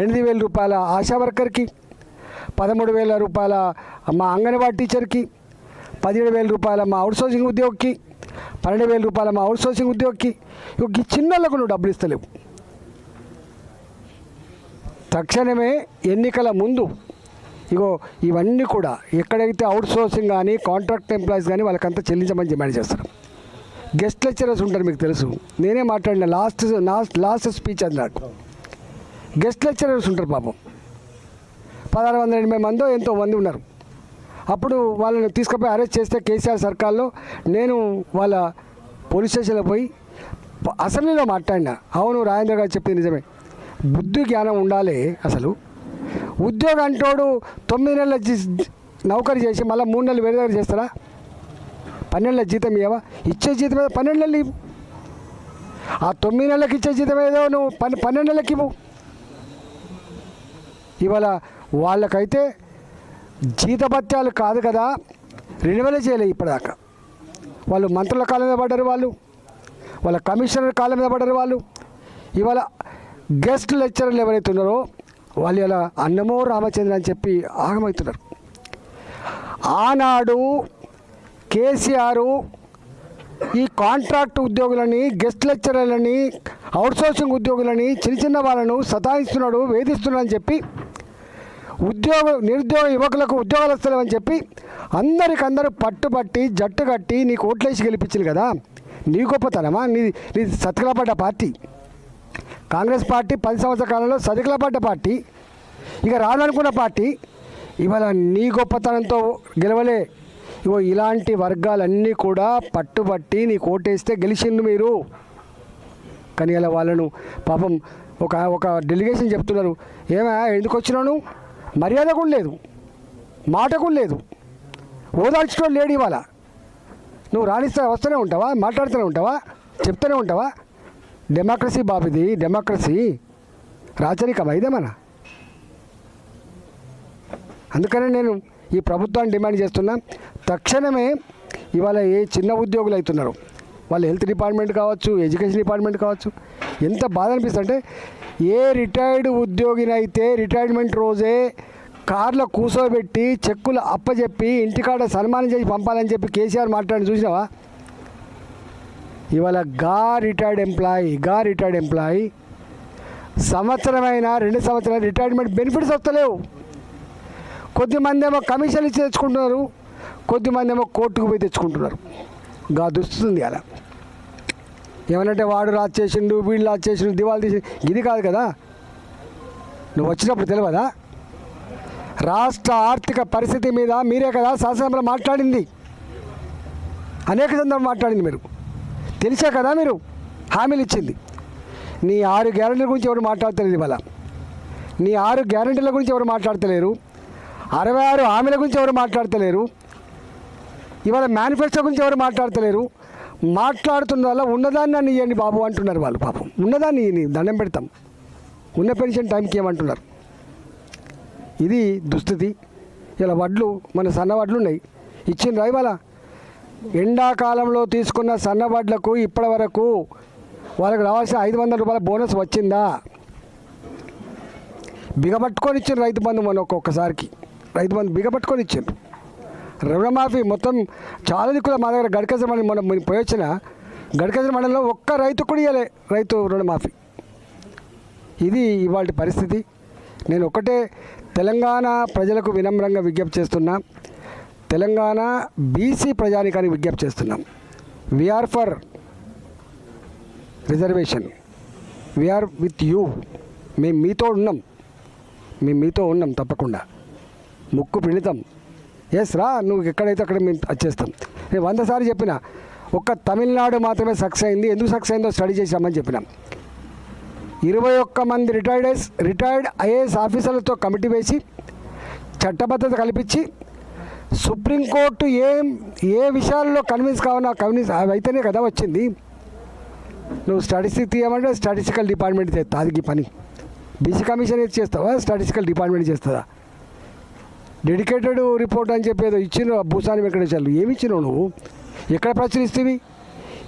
8,000 రూపాయల ఆశా వర్కర్కి, 13,000 రూపాయల మా అంగన్వాడీ టీచర్కి, 17,000 రూపాయల మా అవుట్సోర్సింగ్ ఉద్యోగికి, 12,000 రూపాయల మా అవుట్సోర్సింగ్ ఉద్యోగికి. ఈ చిన్నలకు నువ్వు డబ్బులు ఇస్తలేవు. తక్షణమే ఎన్నికల ముందు ఇవన్నీ కూడా ఎక్కడైతే అవుట్సోర్సింగ్ కానీ కాంట్రాక్ట్ ఎంప్లాయీస్ కానీ వాళ్ళకంతా చెల్లించమని డిమాండ్ చేస్తారు. గెస్ట్ లెక్చరర్స్ ఉంటారు, మీకు తెలుసు, నేనే మాట్లాడిన లాస్ట్ స్పీచ్ అన్నాడు. గెస్ట్ లెక్చరర్స్ ఉంటారు పాపం, 1680 మందో ఎంతో మంది ఉన్నారు. అప్పుడు వాళ్ళని తీసుకుపోయి అరెస్ట్ చేస్తే కేసీఆర్ సర్కార్లో నేను వాళ్ళ పోలీస్ స్టేషన్లో పోయి అసెంబ్లీలో మాట్లాడినా. అవును, రాజేంద్ర గారు చెప్పింది నిజమే, బుద్ధి జ్ఞానం ఉండాలి. అసలు ఉద్యోగం అంటోడు 9 నెలల నౌకరీ చేసి మళ్ళీ 3 నెలలు వేరే దగ్గర చేస్తారా? 12 నెలల జీతం ఇవ్వవా? ఇచ్చే జీతం ఏదో 12 నెలలు ఇవ్వు. ఆ 9 నెలలకు ఇచ్చే జీతం ఏదో నువ్వు 12 నెలలకు ఇవ్వు. ఇవాళ వాళ్ళకైతే జీతభత్యాలు కాదు కదా, రెన్యువల్ చేయలేదు ఇప్పటిదాకా. వాళ్ళు మంత్రుల కాలం మీద పడ్డారు, వాళ్ళ కమిషనర్ కాలం మీద పడ్డారు. వాళ్ళు ఇవాళ గెస్ట్ లెక్చరర్లు ఎవరైతే ఉన్నారో వాళ్ళు ఇలా అన్నమో రామచంద్ర అని చెప్పి ఆగమవుతున్నారు. ఆనాడు కేసీఆర్ ఈ కాంట్రాక్ట్ ఉద్యోగులని, గెస్ట్ లెక్చరర్లని, అవుట్సోర్సింగ్ ఉద్యోగులని, చిన్న వాళ్ళను సతాయిస్తున్నాడు, వేధిస్తున్నాడు అని చెప్పి నిరుద్యోగ యువకులకు ఉద్యోగాలు వస్తలేవని చెప్పి అందరికందరూ పట్టుబట్టి జట్టు కట్టి నీకు ఓట్లేసి గెలిపించింది కదా. నీ గొప్పతనమా? నీ సతికిలపడ్డ పార్టీ కాంగ్రెస్ పార్టీ 10 సంవత్సరాల కాలంలో సతికిలపడ్డ పార్టీ, ఇక రాదనుకున్న పార్టీ. ఇవాళ నీ గొప్పతనంతో గెలవలే. ఇలాంటి వర్గాలన్నీ కూడా పట్టుబట్టి నీకు ఓటేస్తే గెలిచిండు మీరు. కానీ ఇలా వాళ్ళను పాపం ఒక డెలిగేషన్ చెప్తున్నారు, ఏమయ్యా ఎందుకు వచ్చినాను? మర్యాద కూడా లేదు, మాట కూడా లేదు, ఓదార్చడం లేడు. ఇవాళ నువ్వు వస్తూనే ఉంటావా, మాట్లాడుతూనే ఉంటావా, చెప్తూనే ఉంటావా? డెమోక్రసీ బాబుది, డెమోక్రసీ రాచరికం ఇదేమన్నా? అందుకనే నేను ఈ ప్రభుత్వాన్ని డిమాండ్ చేస్తున్నా, తక్షణమే ఇవాళ ఏ చిన్న ఉద్యోగులు అవుతున్నారు, వాళ్ళు హెల్త్ డిపార్ట్మెంట్ కావచ్చు, ఎడ్యుకేషన్ డిపార్ట్మెంట్ కావచ్చు, ఎంత బాధ అనిపిస్తుంది అంటే, ఏ రిటైర్డ్ ఉద్యోగినైతే రిటైర్మెంట్ రోజే కార్లో కూర్చోబెట్టి చెక్కులు అప్పచెప్పి ఇంటికాడ సన్మానం చేసి పంపాలని చెప్పి కేసీఆర్ మాట్లాడి చూసినావా? ఇవాళ రిటైర్డ్ ఎంప్లాయీ సంవత్సరమైనా 2 సంవత్సరాలు రిటైర్మెంట్ బెనిఫిట్స్ వస్తలేవు. కొద్దిమంది ఏమో కమిషన్ ఇచ్చి తెచ్చుకుంటున్నారు, కొద్దిమంది ఏమో కోర్టుకు పోయి తెచ్చుకుంటున్నారు. దుస్తుంది అలా. ఏమనంటే వాడు రాజు చేసిండు, వీళ్ళు రాజు చేసిండు, దివాళి తీసి, ఇది కాదు కదా. నువ్వు వచ్చినప్పుడు తెలియదా? రాష్ట్ర ఆర్థిక పరిస్థితి మీద మీరే కదా శాసనసభలో మాట్లాడింది, అనేక సందర్భాలు మాట్లాడింది. మీరు తెలిసే కదా మీరు హామీలు ఇచ్చింది. నీ 6 గ్యారెంటీల గురించి ఎవరు మాట్లాడతలేదు. ఇవాళ నీ 6 గ్యారెంటీల గురించి ఎవరు మాట్లాడతలేరు, 66 హామీల గురించి ఎవరు మాట్లాడతలేరు, ఇవాళ మేనిఫెస్టో గురించి ఎవరు మాట్లాడతలేరు. మాట్లాడుతున్న వల్ల ఉన్నదాన్ని నన్ను ఇవ్వండి బాబు అంటున్నారు వాళ్ళు. పాపం ఉన్నదాన్ని దండం పెడతాం, ఉన్న పెన్షన్ టైంకి ఏమంటున్నారు. ఇది దుస్థితి. ఇలా వడ్లు, మన సన్న వడ్లు ఉన్నాయి, ఇచ్చిండ్రా ఇవాళ? ఎండాకాలంలో తీసుకున్న సన్న వడ్లకు ఇప్పటి వరకు వాళ్ళకి రావాల్సిన 500 రూపాయల బోనస్ వచ్చిందా? బిగపట్టుకొని ఇచ్చిండ్రు రైతు బంధు. మన ఒక్కొక్కసారికి రైతు బంధు బిగపట్టుకొని ఇచ్చిండ్రు. రుణమాఫీ మొత్తం చాలా దిక్కుల మా దగ్గర గడికేశ్వర మండలం మనం పోయి వచ్చిన గడికేశ్వర మండలంలో ఒక్క రైతు కూడా ఇవ్వలే రైతు రుణమాఫీ. ఇది ఇవాళ పరిస్థితి. నేను ఒకటే తెలంగాణ ప్రజలకు వినమ్రంగా విజ్ఞప్తి చేస్తున్నా, తెలంగాణ బీసీ ప్రజానికానికి విజ్ఞప్తి చేస్తున్నాం. We are for reservation, we are with you. మేము మీతో ఉన్నాం తప్పకుండా. ముక్కు పిండితం. ఎస్ రా, నువ్వు ఎక్కడైతే అక్కడ మేము వచ్చేస్తాం. నేను 100 సార్లు చెప్పిన, ఒక్క తమిళనాడు మాత్రమే సక్సెస్ అయింది. ఎందుకు సక్సెస్ అయిందో స్టడీ చేసి రమ్మని చెప్పినాం. 21 మంది రిటైర్డ్ ఐఏఎస్ ఆఫీసర్లతో కమిటీ వేసి చట్టబద్ధత కల్పించి సుప్రీంకోర్టు ఏ విషయాల్లో కన్విన్స్ అవి అయితేనే కదా వచ్చింది. నువ్వు స్టాటిస్టిక్స్ తీయమంటే స్టాటిస్టికల్ డిపార్ట్మెంట్ చేస్తా, అది పని. బీసీ కమిషన్ ఏది చేస్తావా, స్టాటిస్టికల్ డిపార్ట్మెంట్ చేస్తుందా? డెడికేటెడ్ రిపోర్ట్ అని చెప్పేదో ఇచ్చిన భూసాని వెంకటేశ్వర్లు ఏమి ఇచ్చినావు నువ్వు? ఎక్కడ ప్రచురిస్తేవి?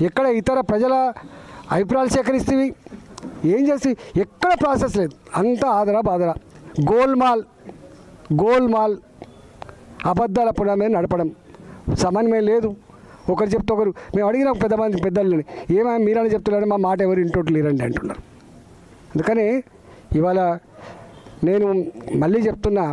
ఎక్కడ ఇతర ప్రజల అభిప్రాయాలు సేకరిస్తేవి? ఏం చేసి ఎక్కడ ప్రాసెస్ లేదు, అంతా ఆదరా బాదరా, గోల్మాల్ అబద్ధాల పునమే నడపడం, సమన్వయం లేదు. ఒకరు చెప్తే ఒకరు, మేము అడిగిన పెద్దలని ఏమైనా మీరని చెప్తున్నారని మా మాట ఎవరు ఇంటోట్లు లేరండి అంటున్నారు. అందుకని ఇవాళ నేను మళ్ళీ చెప్తున్నా,